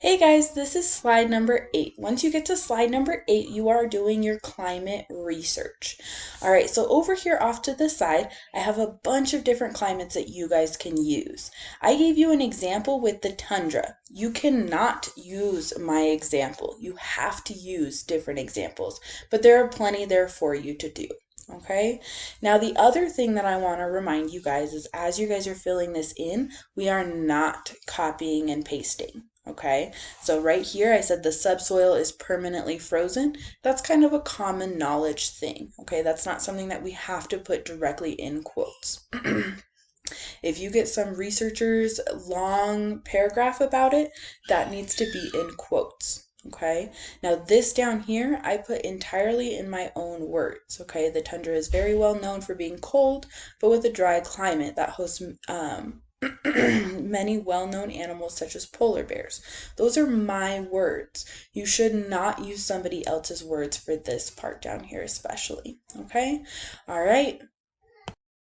Hey guys, this is slide number 8. Once you get to slide number 8, you are doing your climate research. All right, so over here off to the side, I have a bunch of different climates that you guys can use. I gave you an example with the tundra. You cannot use my example. You have to use different examples, but there are plenty there for you to do. Okay, now the other thing that I want to remind you guys is as you guys are filling this in, we are not copying and pasting. Okay, so right here I said the subsoil is permanently frozen. That's kind of a common knowledge thing. Okay, that's not something that we have to put directly in quotes. If you get some researchers' long paragraph about it, that needs to be in quotes. Okay, now this down here I put entirely in my own words. Okay, the tundra is very well known for being cold, but with a dry climate that hosts many well-known animals such as polar bears. Those are my words. You should not use somebody else's words for this part down here especially. Okay? All right.